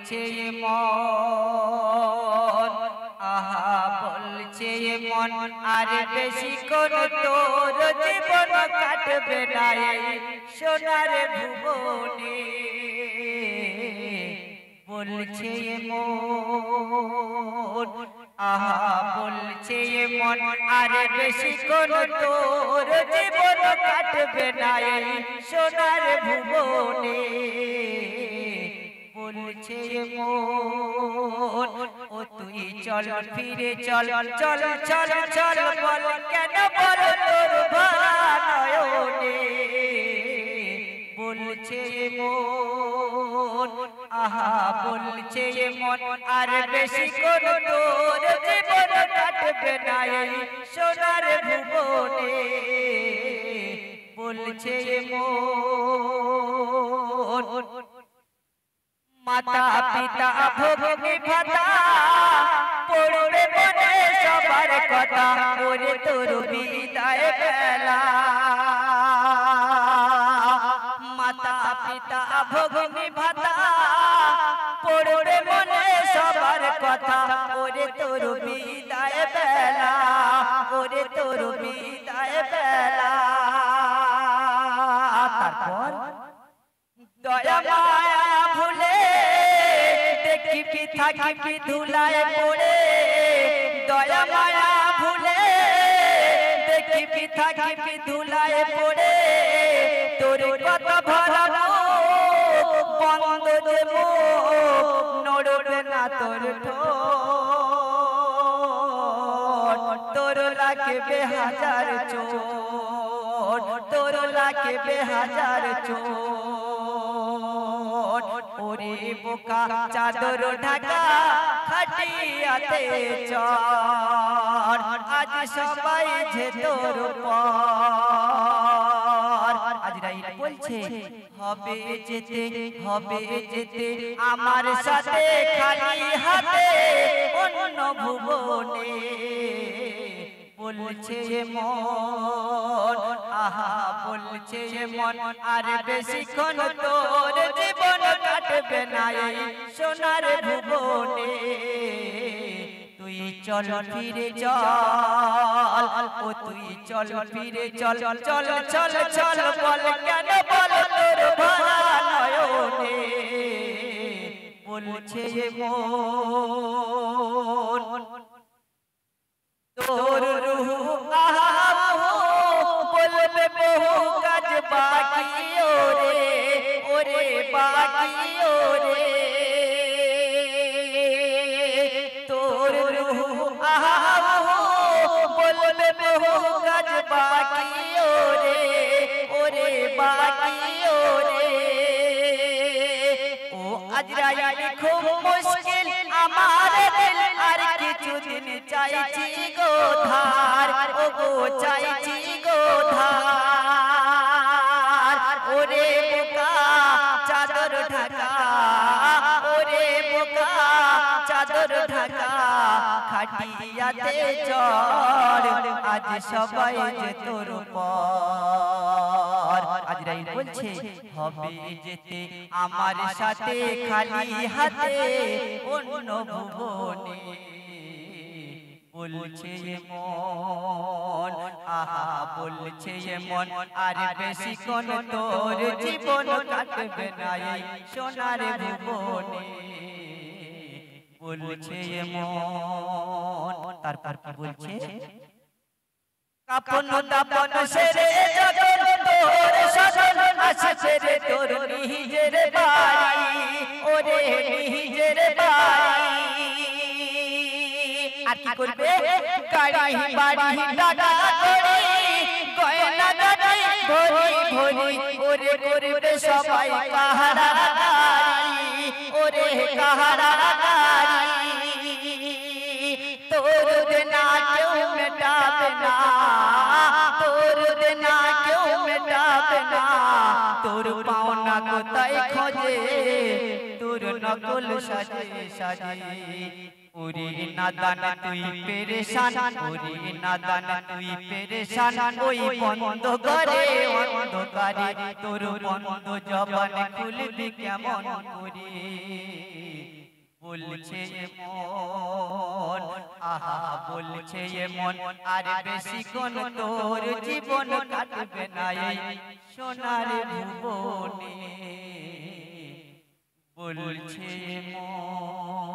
বলছে মন আহা বলছে মন আর বেশি কোন তোর জীবন কাটবে না এই সোনার ভুবনে বলছে মন আহা বলছে মন আর বেশি কোন তোর জীবন কাটবে না এই সোনার ভুবনে বলছে মন ও তুই চল ফিরে চল চল চল চল বল কেন বল তোর ভানয়নে বলছে মন আহা বলছে মন আর বেশি কোন তোর জীবন কাটবে না এই সোনার ভুবনে বলছে মন মাতা পিতা ভোগী ভাতা পড়বে মনে সবার কথা ওরে তোর বিদায় বেলা মাতা পিতা ভোগী ভাতা পড়বে মনে সবার কথা ওরে তোর বিদায় বেলা ওরে তোর বিদায় বেলা তারপর দয়া মায়া ভুলে দেখিবি থাকিবি ধুলায় পড়ে দয়া মায়া ভুলে দেখিবি থাকিবি ধুলায় পড়ে তোর কথা ভরা বন্ধ দেব নড়বে না তোর ঠোঁট তোর লাগবে হাজার চোট তোর লাগবে হাজার চোট ওরে বোকা চাদর ঢাকা খাটিয়াতে চর আজ সবাই যে তোর পর আজরাইল বলছে হবে যেতে আমার সাথে খালি হাতে অন্য ভুবনে বলছে মন আহা বলছে মন আর বেশিক্ষণ তোর জীবন কাটবে না এই সোনার ভুবনে তুই চল ফিরে চল ও তুই চল ফিরে চল চল চল চল বল কেন বল তোর ভানয়নে বলছে মন তোর রূহ আহা বলবে বহু কাজ বাকি ওরে ওরে বাকি ওরে তোর রূহ আহা বলবে বহু কাজ বাকি ওরে ওরে বাকি ওরে ও আজরাইল খুব মুশকিল আমার দিল আর কিছুদিন চাইছি গো ধার ও গো চাইছি গো ধার ওরে বোকা চাদর ঢাকা ওরে বোকা চাদর ঢাকা খাটিয়াতে চড় আজ সবাই যে তোর পর আজরাইল বলছে হবে যেতে আমার সাথে খালি হাতে অন্য ভুবনে বলছে মন আহা বলছে মন আর বেশিক্ষণ তোর জীবন কাটবে না এই সোনার ভুবনে বলছে মন তারপর কি বলছে কাপন দাপন সেরে যখন তোর সজন আসছে রে তোর নিজের বাড়ি ওরে নিজের বাড়ি আর কি করবে গাড়ি বাড়ি টাকা করি গয়না গাড়ি ভরি ভরি ওরে করবে সবাই কাহারা গাড়ি ওরে কাহারা গাড়ি তোর দেনা কেউ মেটাবে না তোর দেনা কেউ মেটাবে না তোর পাওনা কোথায় খোঁজে তোর নকল সাজে সাজে ওরে নাদান তুই পেরেশান ওরে নাদান তুই পেরেশান ওই বন্ধ করে অন্ধকারে তোর বন্ধ জবান খুলবি কেমন করে বলছে মন, আহা বলছে মন, আর বেশি কোন তোর জীবন কাটবে না এই সোনার ভুবনে, বলছে মন।